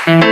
Napakaraming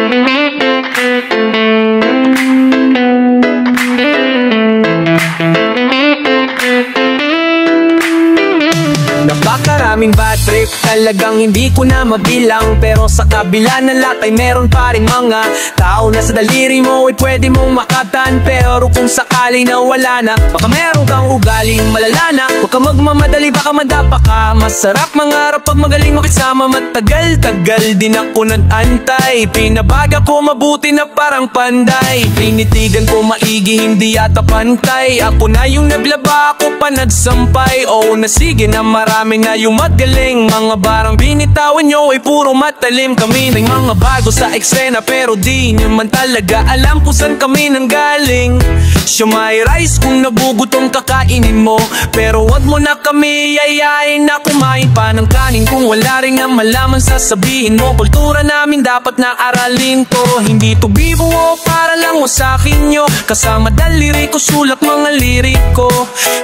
bad trip, talagang hindi ko na mabilang. Pero sa kabila ng lahat ay meron pa rin mga tao na sa daliri mo ay pwede mong makatan. Pero kung sakali na wala na, baka meron kang ugaling malala na. Huwag ka magmamadali, baka madapa ka. Masarap mangarap pag magaling makisama. Matagal-tagal din ako nag-antay, pinabaga ko mabuti na parang panday. Pinitigan ko maigi, hindi yata pantay. Ako na yung naglaba, ako pa nagsampay. Oo na sige na marami na yung magaling. Mga barang binitawan nyo ay puro matalim. Kami na mga bago sa eksena, pero di nyo man talaga alam kung saan kami nanggaling. Siomai rice kung nagugutom kakainin mo, pero wag mo na kami yayain na kumain pa ng kanin. Kung wala rin na malaman sasabihin mo, kultura namin dapat na aralin ko. Hindi to bibuo para lang mo sa akin nyo, kasama daliri ko sulat mga liriko.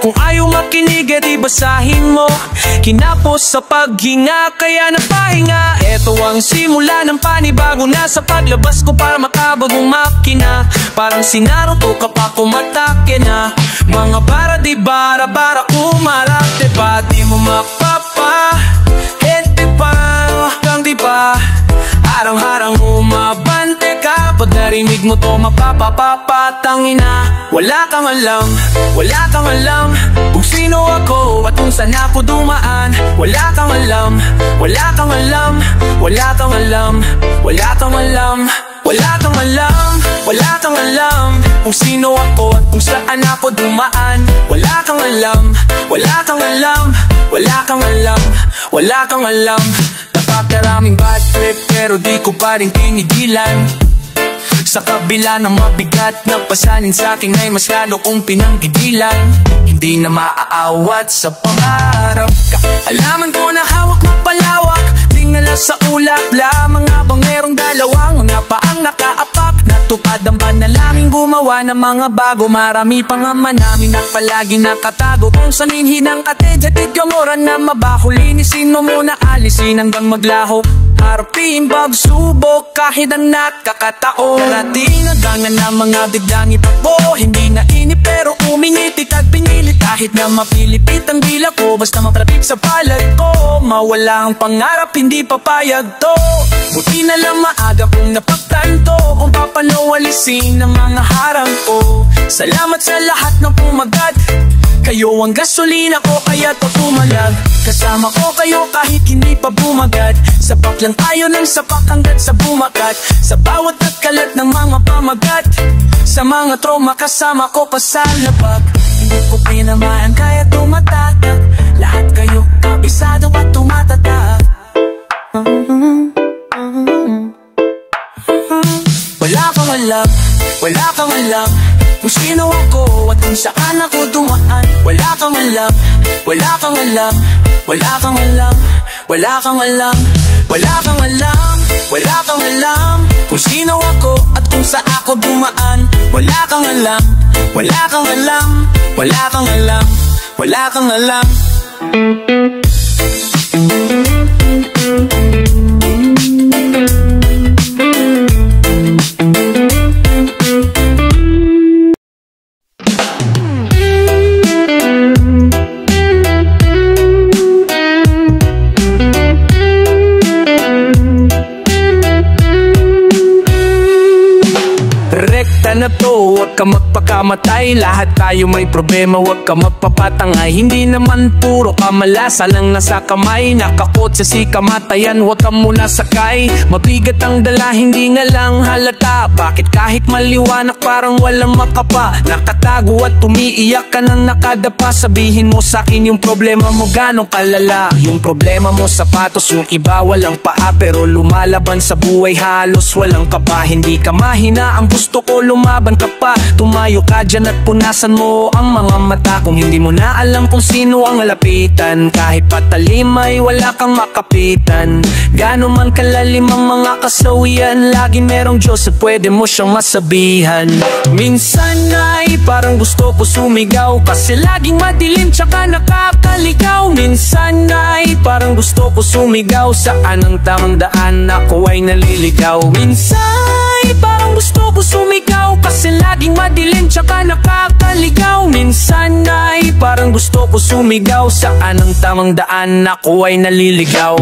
Kung ayaw makinig di basahin mo, kinapos sa paghinga kaya napahinga. Eto ang simula ng panibago na sa paglabas ko para makabagong makina. Parang si Naruto kapag kumatake na mga para di bara-bara kumarate pa. Di mo makpapa hente pa hanggang di pa harang-harang umabante ka. Pag narinig mo to mapapapapatangina. Wala kang alam, wala kang alam kung sino ako at kung saan ako dumaan. Wala kang alam, wala kang alam, wala kang alam, wala kang alam, wala kang alam, wala kang alam kung sino ako at kung saan ako dumaan. Wala kang alam, wala kang alam, wala kang alam, wala kang alam. Napakaraming bad trip pero di ko pa rin tinigilan. Sa kabila ng mabigat na pasanin sa'kin ay mas lalo kong pinanggigilan. Hindi na maaawat sa pangarap ka. Alaman ko na hawak mo palawak, tingala sa ulap lamang habang merong dalawang mga paang nakaapak. Natupad ang panalangin gumawa ng mga bago. Marami pang ama namin at palagi nakatago. Kung saninhin ang katedjatid gamoran na mabaho, linisin mo muna alisin hanggang maglaho. Harapin pagsubok kahit ang nakakatao. Darating nagangan na mga biglang itakbo. Hindi na inip pero umingitik at pinilit. Kahit na mapilipit ang dila ko, basta mapalapit sa palad ko. Mawala ang pangarap, hindi papayag to. Buti na lang maaga kong napagtanto kung paano walisin ang mga harang ko. Salamat sa lahat ng pumagat. Kayo ang gasolina ko kaya to tumalag. Kasama ko kayo kahit hindi pa bumagat. Sapak lang tayo ng sapak hanggat sa bumakat. Sa bawat at kalat ng mga pamagat, sa mga trauma kasama ko pa sa labag. Hindi ko pinamaan kaya tumatatak. Lahat kayo kabisado at tumatatak. Wala kang alam, wala kang alam kung sino ako at kung saan ako dumaan. Wala kang alam, wala kang alam, wala kang alam, wala kang alam, wala kang alam, wala kang alam kung sino ako at kung saan ako dumaan. Wala kang alam, wala kang alam, wala kang alam, wala kang alam. Na to, huwag ka magpakamatay. Lahat tayo may problema, huwag ka magpapatangay. Hindi naman puro kamalasa lang nasa kamay. Nakakotse si kamatayan, huwag ka muna sakay. Mabigat ang dala, hindi nga lang halata. Bakit kahit maliwanag parang walang makapa? Nakatago at umiiyak ka nang nakadapa. Sabihin mo sa'kin yung problema mo ganong kalala. Yung problema mo sapatos, yung iba walang paa, pero lumalaban sa buhay halos walang kaba. Hindi ka mahina, ang gusto ko lumaban lumaban ka pa. Tumayo ka dyan at punasan mo ang mga mata. Kung hindi mo na alam kung sino ang lapitan, kahit patalim ay wala kang makapitan. Gano'n man kalalim ang mga kasawian, lagi merong Diyos at pwede mo siyang masabihan. Minsan ay parang gusto ko sumigaw, kasi laging madilim tsaka nakakaligaw. Minsan ay parang gusto ko sumigaw, saan ang tamang daan, ako ay naliligaw. Minsan ay parang gusto ko sumigaw, kasi laging madilim tsaka nakakaligaw. Minsan ay parang gusto ko sumigaw, saan ang tamang daan, ako ay naliligaw.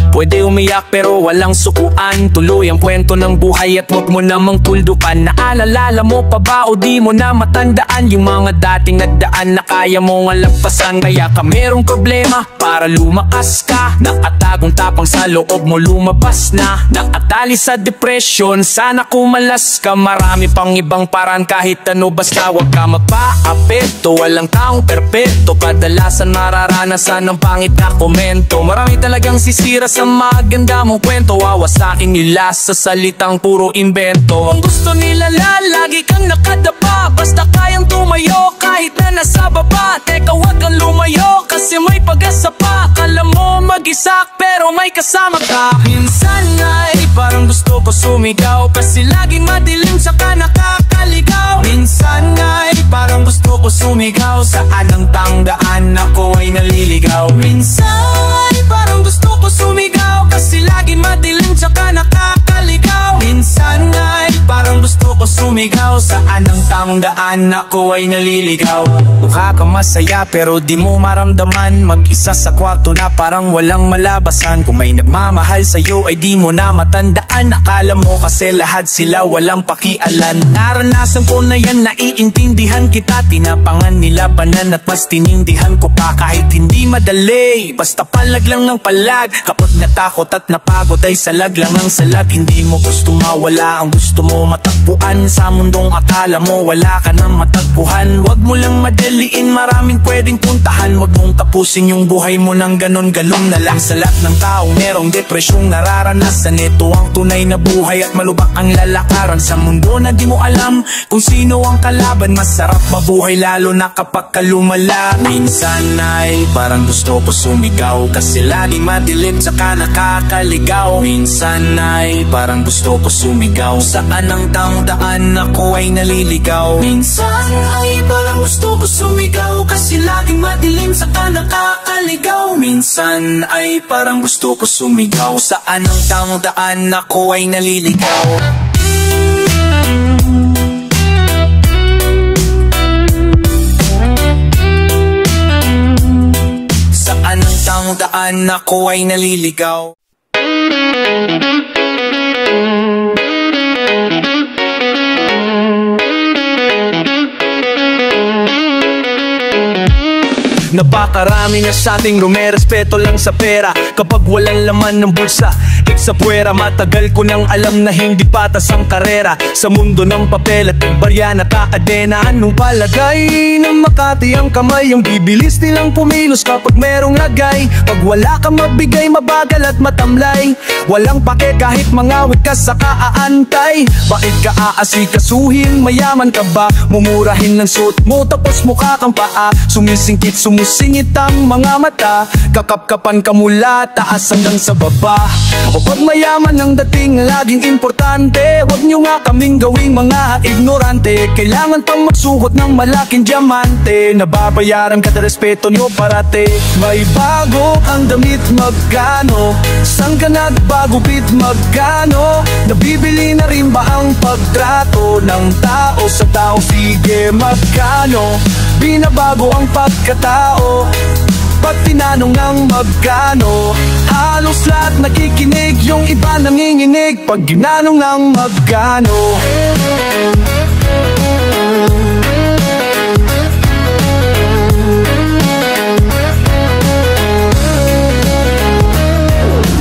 Pwede umiyak pero walang sukuan, tuloy ang kwento ng buhay at huwag mo namang tuldukan. Naalala mo pa ba o di mo na matandaan yung mga dating nagdaan na kaya mong alampasan? Kaya ka merong problema para lumakas ka, nakatagong tapang sa loob mo lumabas na. Nakatali sa depression, sana kumalas ka. Marami pang ibang paraan kahit ano, basta huwag ka magpa-apekto. Walang taong perpekto, kadalasan mararanasan ng pangit na komento. Marami talagang sisira sa maganda mong kwento, wawasakin nila sa salitang puro invento. Ang gusto nila lagi kang nakadapa, basta kayang tumayo kahit na nasa baba. Teka, wag kang lumayo kasi may pag-asa pa. Kala mo mag-isak pero may kasama ka. Minsan ay parang gusto ko sumigaw, kasi laging madilim saka nakakaligaw. Minsan ay parang gusto ko sumigaw, saan ang tangdaan, ako ay naliligaw. Minsan ay parang gusto ko sumigaw, kasi laging madilim tsaka nakakaligaw. Minsan ay parang gusto ko sumigaw, saan ang tamang daan, ako ay naliligaw. Mukha kang masaya pero di mo maramdaman, mag-isa sa kwarto na parang walang malabasan. Kung may nagmamahal sa'yo ay di mo na matandaan, akala mo kasi lahat sila walang pakialan. Naranasan ko na yan, naiintindihan kita, tinapangan nila banan at mas tinindihan ko pa. Kahit hindi madali, basta palag lang ng palag. Kapag natakot at napagod ay salag lang ang salag. Hindi mo gusto mawala, ang gusto mo matagpuan. Sa mundong akala mo wala ka nang matagpuan. Wag mo lang madaliin, maraming pwedeng puntahan. Wag mong tapusin yung buhay mo ng ganon-galong na lang. Sa lahat ng taong merong depresyong nararanasan, ito ang tunay na buhay at malubak ang lalakaran. Sa mundo na di mo alam kung sino ang kalaban, masarap mabuhay lalo na kapag kalumala. Minsan ay parang gusto ko sumigaw, kasi laging madilim tsaka nakakaligaw. Minsan ay parang gusto ko sumigaw, saan ang tamang daan, ako ay naliligaw. Minsan ay parang gusto ko sumigaw, kasi laging madilim tsaka nakakaligaw. Minsan ay parang gusto ko sumigaw, saan ang tamang daan, ako ay naliligaw. Saan ang tamang daan, ako ay naliligaw. Napakarami nga sa ating rumerespeto lang sa pera, kapag walang laman ng bulsa, sa puwera. Matagal ko nang alam na hindi patas ang karera sa mundo ng papel at barya na kakadena. Anong palagay ng Makati ang kamay, yung bibilis nilang pumilos kapag merong lagay. Pag wala kang mabigay, mabagal at matamlay, walang pake kahit mangawit ka sa kaaantay. Bakit ka aasikasuhin, mayaman ka ba? Mumurahin ng suot mo tapos mukha kang paa. Sumisingkit, sumusingit ang mga mata, kakapkapan ka mula taas hanggang sa baba. O pag mayaman ang dating, laging importante, huwag nyo nga kaming gawing mga ignorante. Kailangan pang magsuot ng malaking diamante, nababayaran ka na respeto nyo parate. May bago ang damit, magkano? Saan ka nagbago, bit, magkano? Nabibili na rin ba ang pagtrato ng tao sa tao? Sige, magkano? Binabago ang pagkatao pag tinanong ng magkano. Halos lahat nakikinig, yung iba nanginginig pag ginanong ng magkano.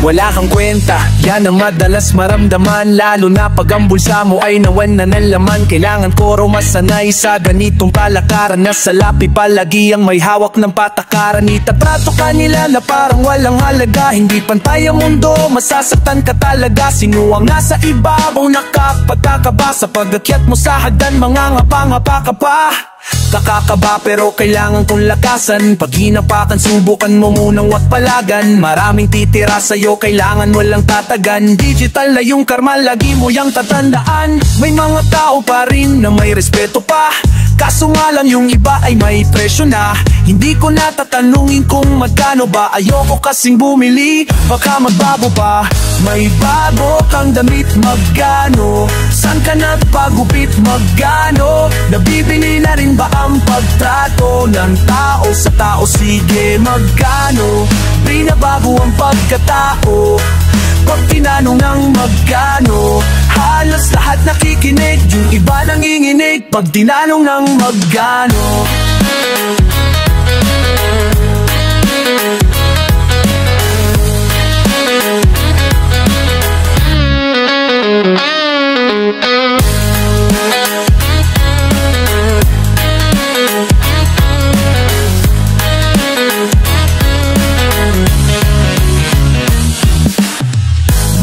wala kang kwenta. Yan ang madalas maramdaman, lalo na pag ang bulsa mo ay nawan na ng laman. Kailangan ko raw masanay sa ganitong palakaran, na salapi palagi ang may hawak ng patakaran. Itatrato ka nila na parang walang halaga, hindi pantay ang mundo, masasaktan ka talaga. Sino ang nasa ibabaw, nakapagkakaba sa pag-akyat mo sa hagdan, mga ngapa-ngapa ka pa. Kakakaba pero kailangan kong lakasan, pag hinapakan subukan mo munang wag palagan. Maraming titira sa'yo, kailangan mo lang tatagan. Digital na yung karma, lagi mo yang tatandaan. May mga tao pa rin na may respeto pa, kaso nga lang yung iba ay may presyo na. Hindi ko natatanungin kung magkano ba, ayoko kasing bumili, baka magbago pa. May bago kang damit, magkano? San ka nagpagupit, magkano? Nabibili na rin ba ang pagtrato ng tao sa tao? Sige, magkano? Binabago ang pagkatao pag tinanong ng magkano. Halos lahat nakikinig, yung iba nanginginig pag tinanong ng magkano.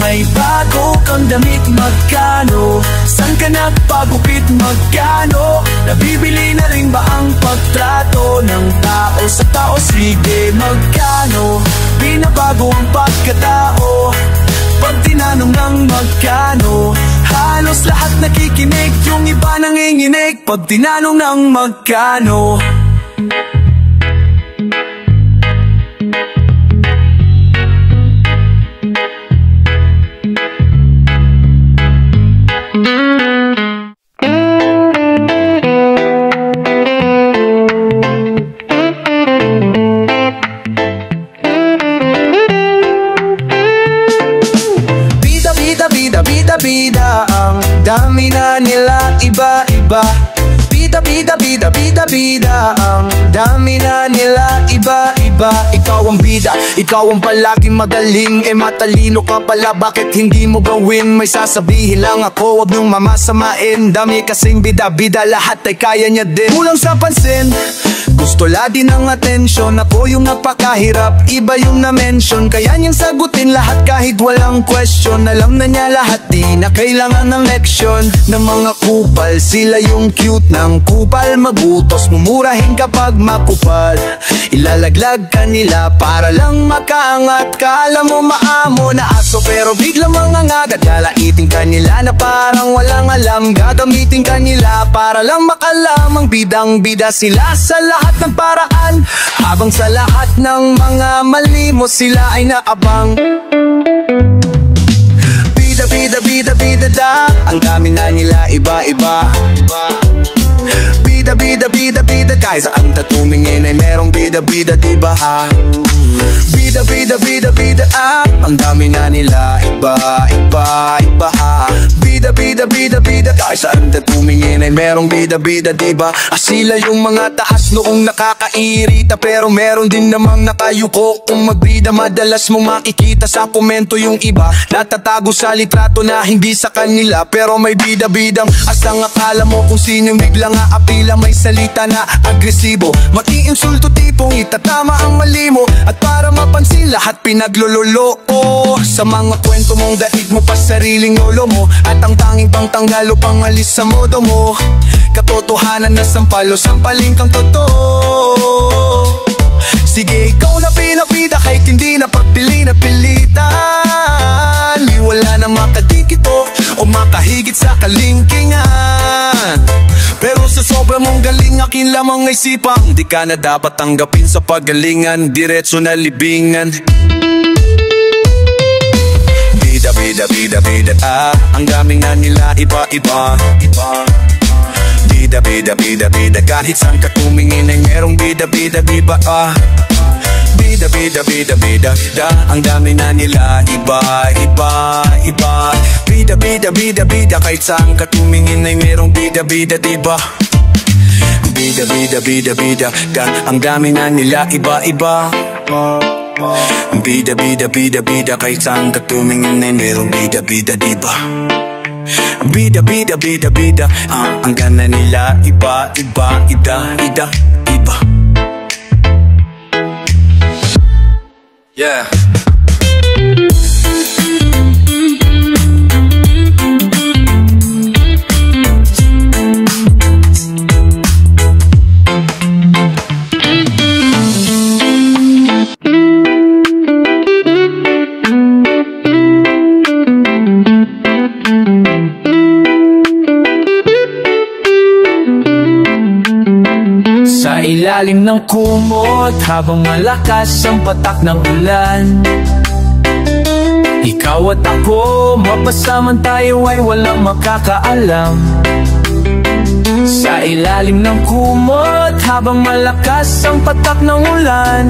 May bago kang damit, magkano? San ka nagpagupit, magkano? Nabibili na rin ba ang pagtrato ng tao sa tao? Sige, magkano? Binabago ang pagkatao pag tinanong ng magkano. Halos lahat nakikinig, yung iba nanginginig pag tinanong ng magkano. Bida, ang dami na nila iba-iba. Bida, ang dami na nila iba-iba. Ikaw ang bida, ikaw ang palaging magaling, matalino ka pala, bakit hindi mo gawin? May sasabihin lang ako, wag niyong mamasamain. Dami kasing bida, lahat ay kaya niya din. Kulang sa pansin, gusto lagi ng atensyon. Ako yung nagpakahirap, iba yung na-mention, kaya niyang sagutin lahat kahit walang question. Alam na niya lahat, di na kailangan ng leksyon. Ng mga kupal, sila yung cute ng kupal. Magutos, mumurahin kapag makupal. Ilalaglag ka nila para lang makaangat. Kala mo maamo na aso pero biglang mangangagat. Lalaitin ka nila na parang walang alam. Gagamitin ka nila para lang makalamang. Bidang-bida sila sa lahat ng paraan, habang sa lahat ng mga mali mo sila ay naabang. Bida da, ang dami na nila iba-iba. Bida, kahit saan ka tumingin ay merong bida, diba ha? Bida, ang dami na nila iba-iba ha? Bida, kahit saan ka tumingin ay merong bida, diba? Sila yung mga taas noong nakakairita, pero meron din namang nakayuko. Kung magbida, madalas mong makikita sa komento yung iba natatago sa litrato na hindi sa kanila, pero may bida-bidang asang akala mo kung sinong biglang aapila. May salita na agresibo, mati-insulto, tipong itatama ang mali mo, at para mapansin lahat pinaglololo. Sa mga kwento mong daig mo pa sariling lolo mo, at ang tanging pangtanggal o pangalis sa modo mo. Katotohanan na sampalo-sampalin kang totoo. Sige, ikaw na pinapida kahit hindi na pagpili na pilitan. Di wala na makadikito o makahigit sa kalingkingan, pero sa sobra mong galing akin lamang ay sipang. Di ka na dapat tanggapin sa pagalingan, diretso na libingan. Bida, ang daming na nila iba-iba. Bida, kahit saan ka tumingin ay merong bida, diba Bida, ang dami na nila iba-iba. Bida, kahit saan ka tumingin ay merong bida, diba Bida, ang dami na nila iba-iba. Bida, bida, bida, bida, kahit saan ka tumingin ay merong bida, bida, diba? Bida, bida, bida, bida, ang gana nila iba, iba, ida, ida, iba. Yeah. Sa ilalim ng kumot, habang malakas ang patak ng ulan, ikaw at ako, mapasaman tayo ay walang makakaalam. Sa ilalim ng kumot, habang malakas ang patak ng ulan,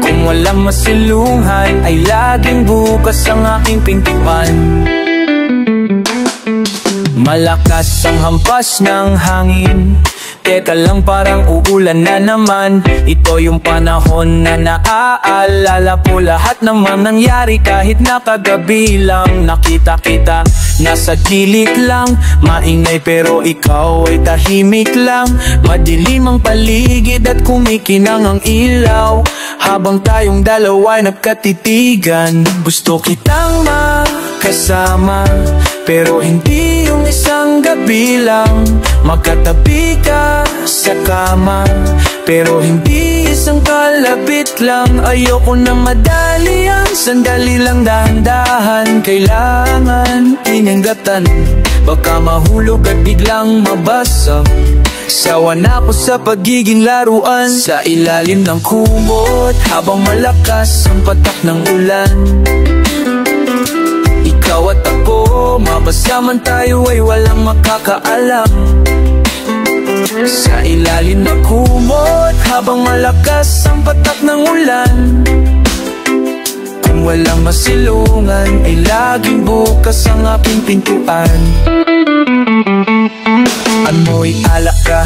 kung walang masilungan, ay laging bukas ang aking pintuan. Malakas ang hampas ng hangin, teka lang parang uulan na naman. Ito yung panahon na naaalala ko lahat ng mga nangyari kahit nakagabi lang. Nakita kita, nasa gilid lang, maingay pero ikaw ay tahimik lang. Madilim ang paligid at kumikinang ang ilaw, habang tayong dalawa ay nagkatitigan. Gusto kitang makasama, pero hindi yung isang gabi lang. Magkatabi ka sa kama, pero hindi isang kalapit lang. Ayoko na madali yan, sandali lang, dahan-dahan. Kailangan inanggatan, baka mahulog at biglang mabasa. Sawa na ako sa pagiging laruan. Sa ilalim ng kumot, habang malakas ang patak ng ulan, ikaw at ako, mapasaman tayo ay walang makakaalam. Sa ilalim ng kumot, habang malakas ang patak ng ulan, kung walang masilungan, ay laging bukas ang aking pintuan. Amoy alak ka,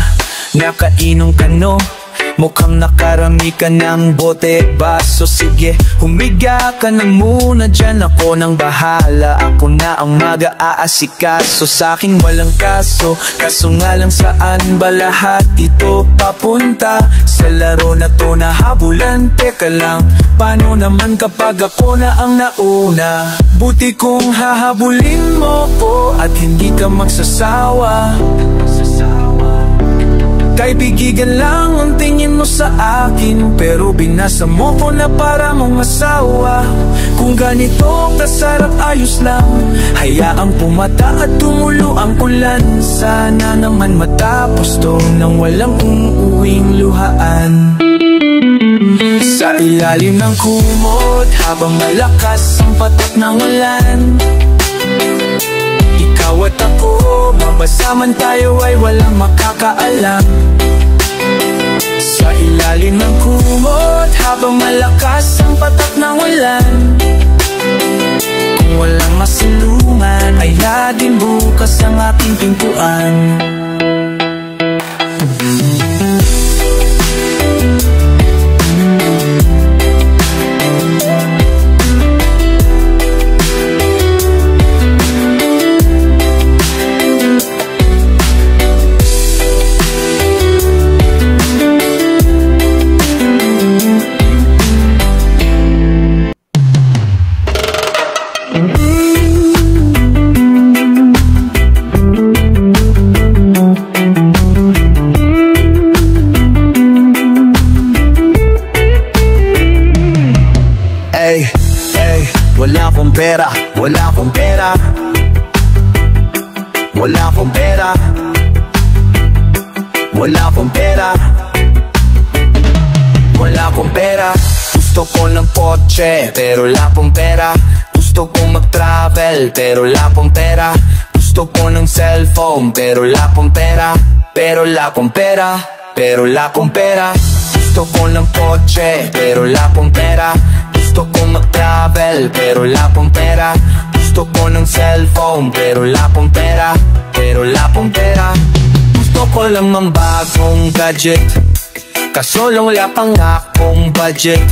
nakainom ka no? Mukhang nakarami ka ng bote, baso. Sige, humiga ka na muna dyan, ako nang bahala. Ako na ang mag-aasikaso, sa'king walang kaso. Kaso nga lang, saan ba lahat ito papunta? Sa laro na to nahabulan, teka lang, paano naman kapag ako na ang nauna? Buti kong hahabulin mo ko at hindi ka magsasawa. Kaibigan lang ang tingin mo sa akin, pero binasa mo ko na para mong asawa. Kung ganito kasarap, ayos lang, hayaang pumata at tumulo ang ulan. Sana naman matapos to nang walang uuwing luhaan. Sa ilalim ng kumot, habang malakas ang patak ng ulan, ikaw at ako, mapasaman tayo ay walang makakaalam. Sa ilalim ng kumot, habang malakas ang patak ng ulan, kung walang masilungan, ay laging bukas ang aking pintuan. Wala akong pera, wala akong pera, wala akong pera, wala akong pera, wala akong pera. Gusto ko ng kotse, pero wala akong pera. Gusto kong mag-travel, pero wala akong pera. Gusto ko ng cellphone, pero wala akong pera. Pero wala akong pera, pero wala akong pera. Gusto ko ng kotse, pero wala akong pera. Gusto kong mag-travel, pero wala akong pera. Gusto ko ng cellphone, pero wala akong pera. Pero wala akong pera. Gusto ko lang ng bagong gadget, kaso lang wala pang akong budget.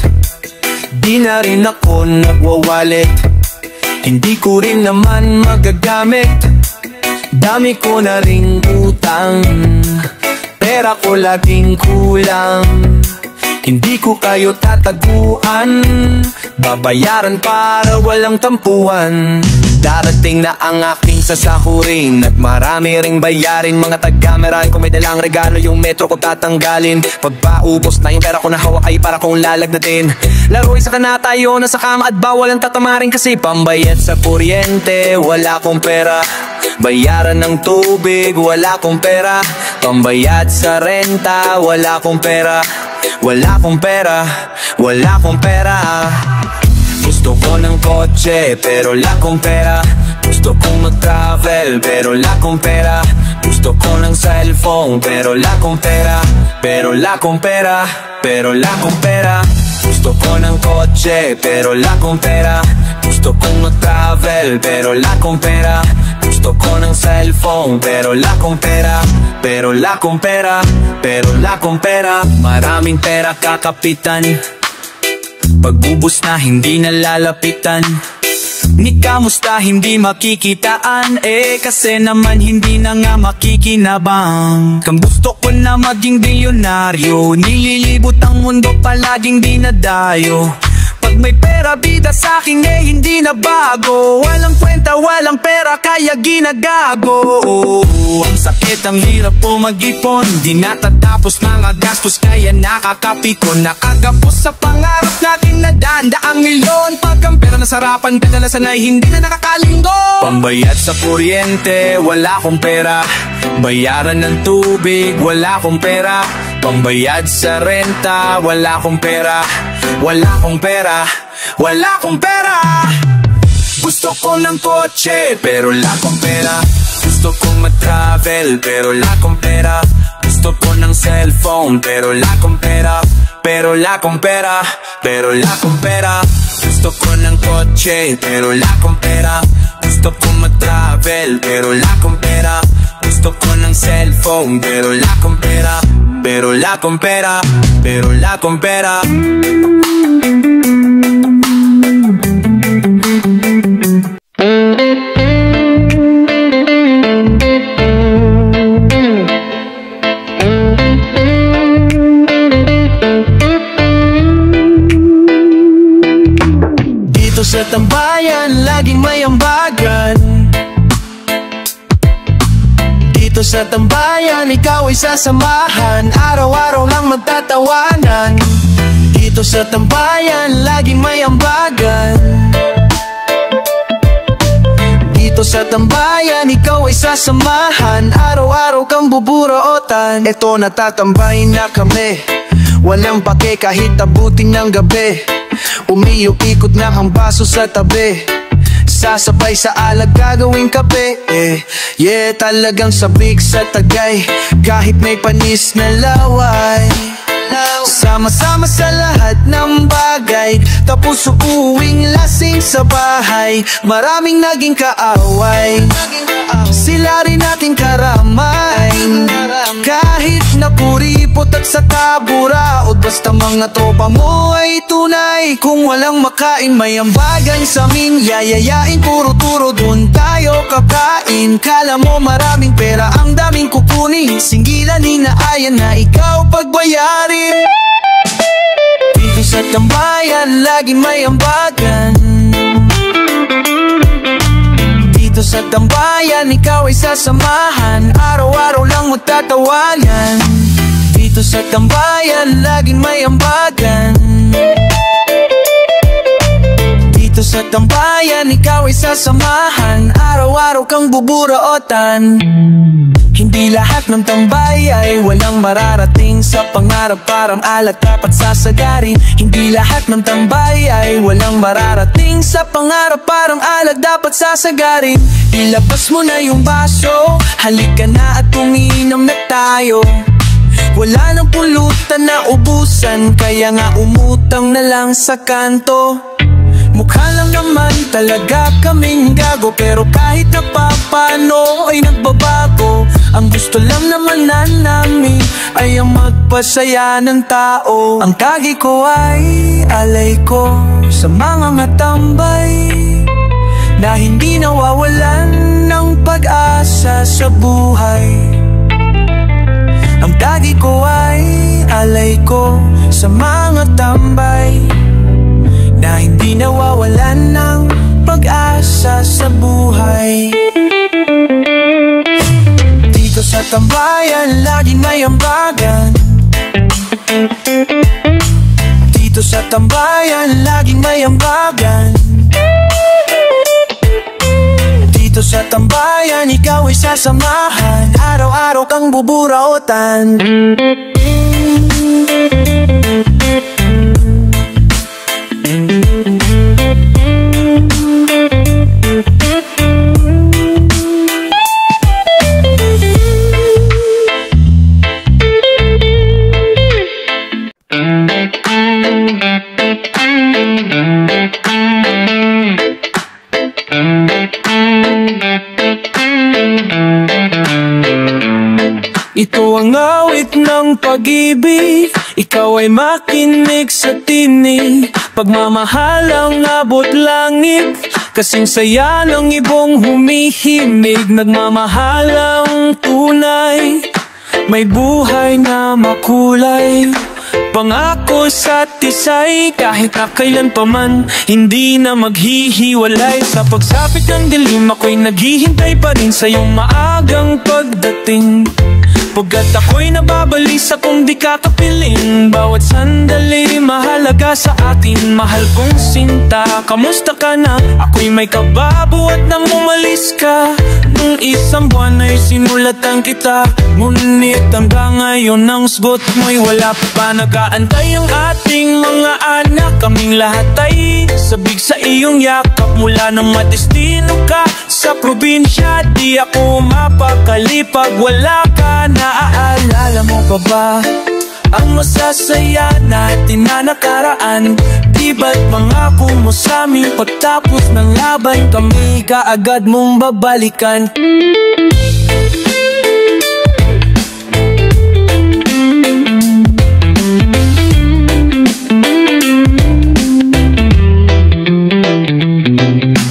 Di na rin ako nagwawalet, hindi ko rin naman magagamit. Dami ko na ring utang, pera ko laging kulang. Hindi ko kayo tataguan, babayaran para walang tampuan. Darating na ang aking sasahurin at marami ring bayarin. Mga taga-merahin kung may dalang regalo, yung metro ko tatanggalin. Pagpaubos na yung pera ko na hawak ay para kong lalagnatin. Laro isa ka na tayo, nasa kama at bawal ang tatamarin. Kasi pambayad sa kuryente, wala akong pera. Bayaran ng tubig, wala akong pera. Pambayad sa renta, wala akong pera. Wala akong pera, wala akong pera. Gusto ko ng kotse, pero wala akong pera. Gusto kong mag-travel, pero wala akong pera. Gusto ko ng cellphone, pero wala akong pera. Pero wala akong pera, pero wala akong pera. Gusto ko ng kotse, pero wala akong pera. Gusto kong mag-travel, pero wala akong pera. Gusto ko ng cellphone, pero wala akong pera. Pero wala akong pera, pero wala akong pera. Maraming pera kakapitan, pag-ubos na hindi nalalapitan. Ni kamusta hindi makikitaan, kasi naman hindi na nga makikinabang. Kung gusto ko na maging bilyonaryo, nililibot ang mundo palaging dinadayo. Pag may pera bida sa'kin hindi na bago. Walang kwenta, walang pera kaya ginagago. Ang sakit, ang hirap po mag-ipon, di natatapos mga gastos kaya nakakapikon. Nakagapos sa pangarap natin na daang milyon. Pag ang pera nasarapan, kadalasan ay hindi na nakakalinggo. Pambayad sa kuryente, wala akong pera. Bayaran ng tubig, wala akong pera. Pambayad sa renta, wala akong pera. Wala akong pera, wala akong pera. Gusto ko ng kotse, pero wala akong pera. Gusto kong mag-travel, pero wala akong pera. Gusto ko ng cellphone, pero wala akong pera. Pero wala akong pera, pero wala akong pera. Gusto ko ng kotse, pero wala akong pera. Gusto kong mag-travel, pero wala akong pera. Gusto ko ng cellphone, pero wala akong pera. Pero wala akong pera, pero wala akong pera. Dito sa tambayan, laging may ambagan. Dito sa tambayan, ikaw ay sasamahan. Araw-araw lang magtatawanan. Dito sa tambayan, laging may ambagan. Dito sa tambayan, ikaw ay sasamahan. Araw-araw kang buburootan. Eto natatambayin na kami, walang pake kahit abutin ng gabi. Umiikot na ang baso sa tabi, sasabay sa alag gagawing kape. Yeah, talagang sabik sa tagay, kahit may panis na laway. Sama-sama sa lahat ng bagay, tapos uuwing lasing sa bahay. Maraming naging kaaway, sila rin natin karamay. Kahit napuripot at sa kaburaot, basta mga tropa mo ay tunay. Kung walang makain, may ambagan sa amin. Yayayain, puro turo, dun tayo kakain. Kala mo maraming pera, ang daming kukunin. Singgilan, hinaayan na ikaw pagbayarin. Dito sa tambayan, laging may ambagan. Dito sa tambayan, ikaw ay sasamahan. Araw-araw lang magtatawanan. Dito sa tambayan, laging may ambagan. Dito sa tambayan, ikaw ay sasamahan. Araw-araw kang buburootan. Hindi lahat ng tambay ay walang mararating. Sa pangarap parang alak dapat sasagarin. Hindi lahat ng tambay ay walang mararating. Sa pangarap parang alak dapat sasagarin. Ilabas mo na yung baso, halika na at umiinom na tayo. Wala nang pulutan na ubusan, kaya nga umutang na lang sa kanto. Mukha lang naman talaga kaming gago, pero kahit na papano ay nagbabago. Ang gusto lang naman na namin ay ang magpasaya ng tao. Ang tagi ko ay alay ko sa mga matambay na hindi nawawalan ng pag-asa sa buhay. Ang tagi ko ay alay ko sa mga tambay na hindi nawawalan ng pag-asa sa buhay. Dito sa tambayan, laging may ambagan. Dito sa tambayan, laging may ambagan. Dito sa tambayan, ikaw ay sasamahan. Araw-araw kang buburautan. Ito ang awit ng pag-ibig, ikaw ay makinig sa tinig. Pagmamahal ang abot langit, kasing saya ng ibong humihimig. Nagmamahal ang tunay, may buhay na makulay. Pangako sa tisay, kahit na kailan pa man, hindi na maghihiwalay. Sa pagsapit ng dilim, ako'y naghihintay pa rin sa iyong maagang pagdating. Pagkat ako'y nababalisa kung di ka kapiling. Bawat sandali mahalaga sa atin, mahal kong sinta. Kamusta ka na? Ako'y may kababuat nang umalis ka. Nung isang buwan ay sinulatan kita, ngunit hanggang ngayon ang sugot mo'y wala pa. Nag-aantay ang ating mga anak, kaming lahat ay sabik sa iyong yakap. Mula nang madestino ka sa probinsya, di ako mapakali pag wala ka. Naaalala mo pa ba ang masasaya natin na nakaraan? Di ba't pangako mo sa amin pagtapos ng laban, kami kaagad mong babalikan?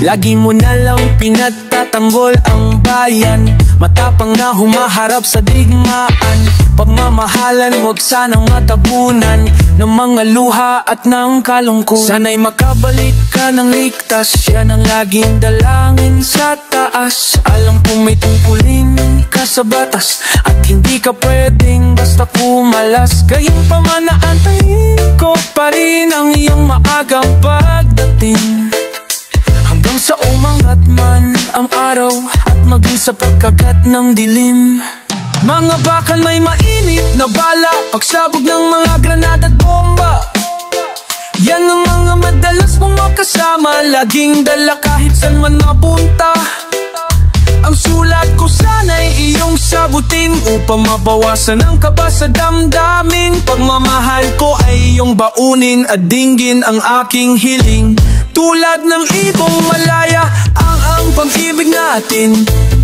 Lagi mo na lang pinagtatanggol ang bayan, matapang na humaharap sa digmaan. Pagmamahalan, huwag sanang matabunan ng mga luha at ng kalungkot. Sana'y makabalik ka ng ligtas, yan ang laging dalangin sa taas. Alam kong may tungkulin ka sa batas at hindi ka pwedeng basta kumalas. Gayunpaman naantayin ko pa rin ang iyong maagang pagdating. Hanggang sa umangat man ang araw at maging sa pagkagat ng dilim. Mga bakal may mainit na bala, pagsabog ng mga granada at bomba. Yan ang mga madalas mong makasama, laging dala kahit saan man mapunta. Ang sulat ko sana'y iyong sagutin upang mabawasan ang kaba sa damdamin. Pagmamahal ko ay iyong baunin at dinggin ang aking hiling. Tulad ng ibong malaya ang pag-ibig natin,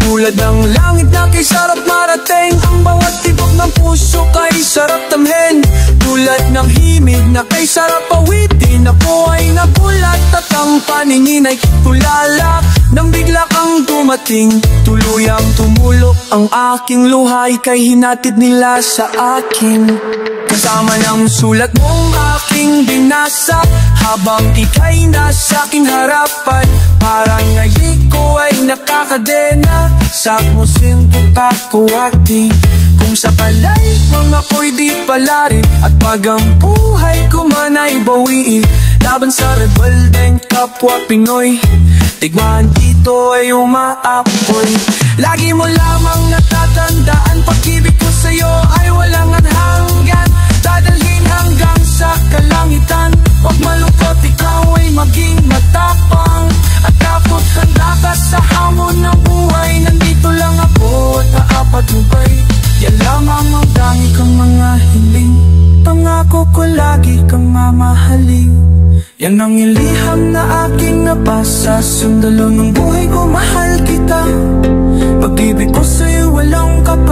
tulad ng langit na kay sarap marating. Ang bawat tibok ng puso kay sarap tamhin, tulad ng himig na kay sarap awitin. Ako ay nagulat at ang paningin ay tulala nang bigla kang dumating. Tuluyang tumulok ang aking luhay kay hinatid nila sa akin. Kasama ng sulat mong aking binasa habang ika'y nasa aking harapan. Parang ngayon ko ay nakakadena sa musin kita kuwati. Kung sa palay mga ko'y di palari at pag ang buhay ko man ay bawiin laban sa rebeldeng kapwa Pinoy, tigmaan dito ay umaapoy. Lagi mo lamang natatandaan, pag-ibig ko sa'yo ay walang hanggan, dadalhin hanggang sa kalangitan. Huwag malungkot, ikaw ay maging matapang at dapat handa ka sa hamon ng buhay. Nandito lang ako at aapatubay, yan lamang ang dangi kong mga hiling. Pangako ko lagi kang mamahalin, yan ang iliham na aking nabasa. Sundalo ng buhay ko, mahal kita. Pag-ibig ko sa'yo walang kapalit.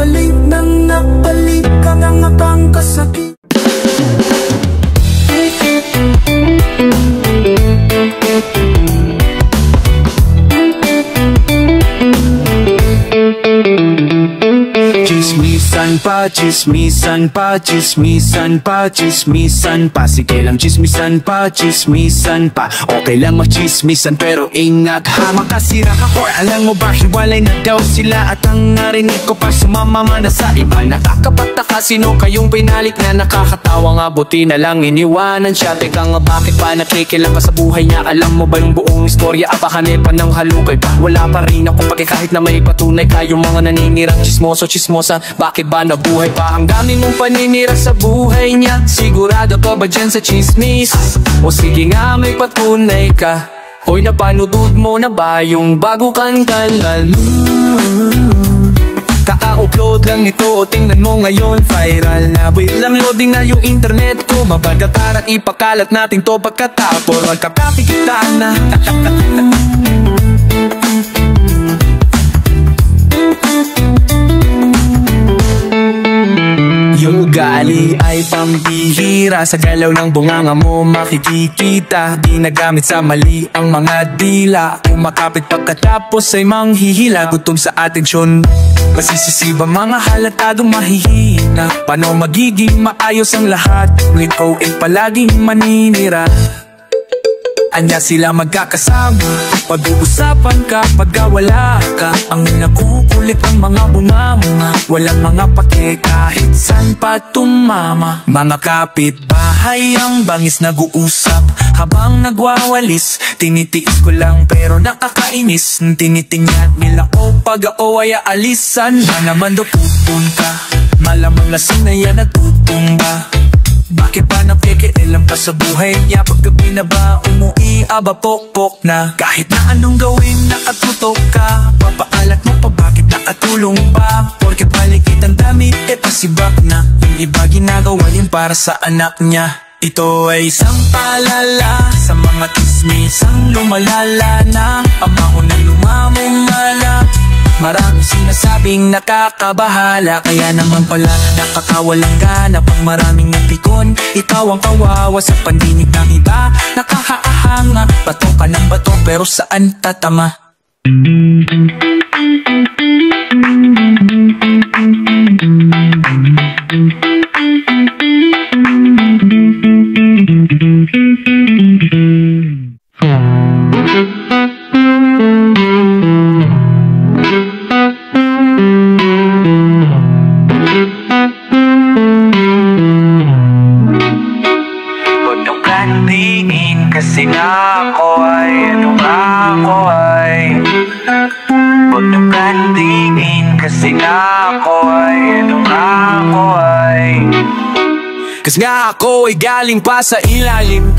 chismisan pa, chismisan pa, chismisan pa, chismisan pa. Sige lang chismisan pa, chismisan pa. Okay lang magchismisan pero ingat ha, makasira ka or alam mo ba hiwalay na daw sila. At ang narinig ko pa sumama na sa iba. Nakakapagtaka sino kayong pinalik na nakakatawa nga, buti na lang iniwanan siya. Teka nga bakit pa nakikilang ka sa buhay niya? Alam mo ba yung buong istorya? Abakanin pa ng halukay pa. Wala pa rin ako pake kahit na may patunay ka. Yung mga naninirang chismoso, chismosa, bakit ba nabuhay pa? Ang dami mong paninira sa buhay niya. Sigurado ka ba dyan sa chismis? O sige nga may patunay ka. Hoy napanudod mo na ba yung bago kang lalo? Kaka-upload lang ito, tingnan mo ngayon viral na. Wait lang, loading na yung internet ko. Mabagataran ipakalat natin to pagkatapos magkakapigitan na. Yung ugali ay pambihira, sa galaw ng bunganga mo makikikita. Di nagamit sa mali ang mga dila, kumakapit pagkatapos ay manghihila. Gutom sa atensyon, masisisiba mga halatadong mahihina. Paano magiging maayos ang lahat? Ngunit OA palaging maninira. Anya sila magkakasama, pag-uusapan ka pagka wala ka. Ang nakukulit ang mga bunganga, walang mga pake kahit san pa tumama. Mga kapitbahay ang bangis nag-uusap habang nagwawalis. Tinitiis ko lang pero nakakainis. Tinitingnan nila ko pag ako ay aalisan. Na naman do pupunta, malamang lasing na yan natutumba. Bakit pa napikialam pa sa buhay niya? Paggabi na ba umuwi, aba pokpok na. Kahit na anong gawin nakatutok ka, papaalat mo pa bakit nakatulong pa? Porke palikit ang damit, pasibak na. Yung iba ginagawa yun para sa anak niya. Ito ay isang paalala sa mga chismisang lumalala na. Amaho na lumamumala, maraming sinasabing nakakabahala. Kaya naman pala nakakawalang gana pang maraming napikon. Ikaw ang kawawa sa pandinig ng iba. Nakahaahanga, bato ka ng bato pero saan tatama? Kasi nga ako ay, ano nga ako ay. Huwag nang kantingin kasi nga ako ay, ano nga ako ay. Kasi nga ako ay galing pa sa ilalim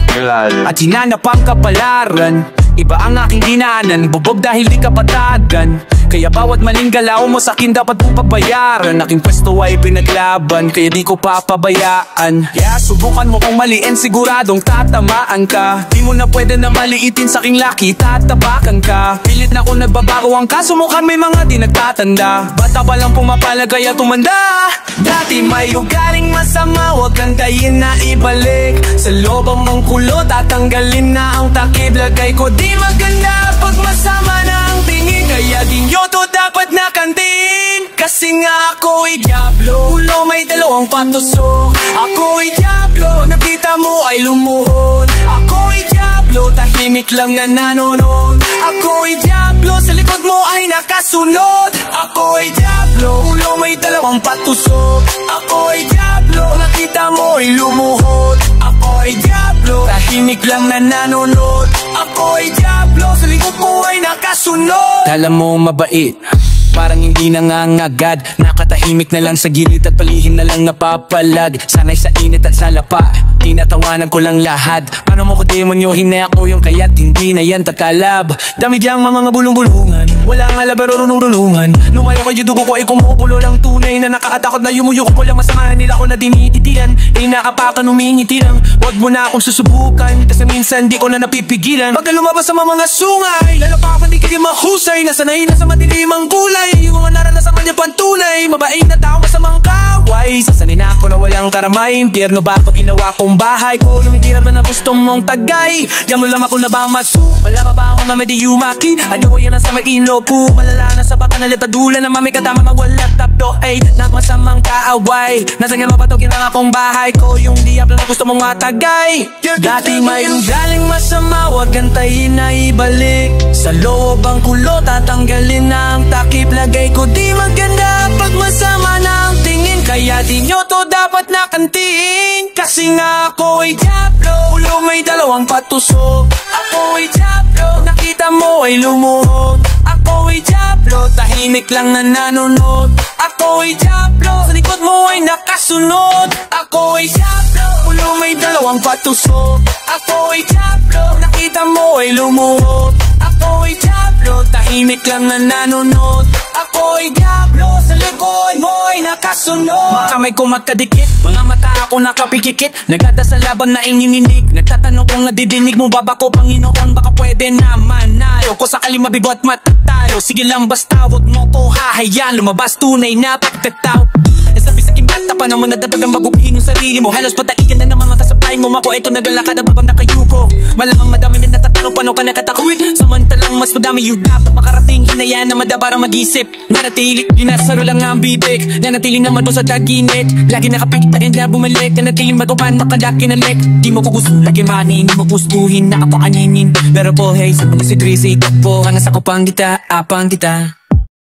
at hinanap ang kapalaran. Iba ang aking dinaanan, bubog dahil di kapatagan. Kaya bawat maling galaw mo sa'kin dapat mo pabayaran. Aking pwesto ay pinaglaban, kaya di ko papabayaan. Yeah, subukan mo kung maliin, siguradong tatamaan ka. Di mo na pwede na maliitin sa'king laki, tatapakan ka. Pilit na kung nagbabago ang kaso, mukhang may mga di nagtatanda. Bata pa lang pumapalag kaya tumanda. Dati may ugaling masama, wag kang tayin na ibalik. Sa lobang mong kulot, tatanggalin na ang takip. Lagay ko di maganda pag masama na ang tingin. Kaya din yoto dapat nakantin. Kasi nga ako'y diablo, ulo may dalawang patusok. Ako'y diablo, nakita mo ay lumuhod. Ako'y diablo, tahimik lang na nanonood. Ako'y diablo, sa likod mo ay nakasunod. Ako'y diablo, ulo may dalawang patusok. Ako'y diablo, nakita mo ay lumuhod. Ako'y diablo, tahimik lang na nanonood. Ako'y diablo, sa likod mo ay nakasunod. Alam mo mabait, parang hindi nangangagad. Nakatahimik na lang sa gilid at palihim na lang napapalag. Sanay sa init at sa lapa, tinatawanan ko lang lahat. Paano mo ko demonyohin na ako yung kaya't hindi na yan takalab. Dami diyang mga bulong-bulungan, wala nga labaro runong-runungan. Lumayo kayo dugo ko ay kumukulo lang tunay na nakakatakot na yumuyuko ko lang masamahan nila ko na dinititian. Eh nakapakan umingiti lang, wag mo na akong susubukan. Kasi minsan di ko na napipigilan. Pagka lumabas sa mga sungay, lalapakan di kayo mahusay. Nasanay na sa madilimang kulay, yung mga naranasan kanya pantunay. Mabait na tao masamang kawa, kaaway. Sasanin ako na walang karamay. Impyerno ba ito ginawa kong bahay ko? Yung hindi naman na gusto mong tagay. Diyan mo lang ako na ba masu? Wala ka ba ako na may di yumaki? Ano yan na sa makino po? Malala na sa baka na litadula na mami katama mawala tapdo. Ay, nagmasamang kaaway. Nasa nga ba ito ginawa kong bahay ko? Yung diablo na gusto mong matagay. Dati may ugaling masama, wag gantayin na ibalik. Sa loob ang kulo, tatanggalin na ang takip. Lagay ko di maganda pag masama na ang tingin. Kaya di nyo to dapat nakantiin. Kasi nga ako ay diablo, ulo may dalawang patusok. Ako ay diablo, nakita mo ay lumuhod. Ako ay diablo, tahimik lang na nanonood. Ako ay diablo, sa likod mo ay nakasunod. Ako ay diablo, ulo may dalawang patusok. Ako ay diablo, nakita mo ay lumuhod. Ako ay diablo, tahimik lang na nanonood. Ako ay diablo, sa likod mo ay nakasunod. Mga kamay ko magkadikit, mga mata ako nakapikikit. Nagdada sa laban na inininig. Nagtatanong kung nadidinig mo ba ko Panginoon, baka pwede naman na ayoko sakali mabigot matatalo. Sige lang basta wag mo ko hahayaan. Lumabas tunay na pagkataw. Sabi sa kimbata pa naman nadadagang magupihin yung sarili mo. Halos pataigan na naman mata sa pain mo. Mako ito nagalakad na babang nakayuko. Malamang madami na natatanong paano ka nakatakwid. Samantalang mas madami yung dapat makarating. Hinayaan na madabara mag-isip. Nanatili, dinasaro lang ang bibig. Nanatili naman po sa taginit. Lagi nakapikit na rin na bumalik. Nanatiling matupan makadaki na lek. Di mo ko gusto lagi manin. Di mo gustuhin na kapakaninin. Pero po hey, sa mga si Tracy ito po. Ang nasa ko pang kita, apang kita.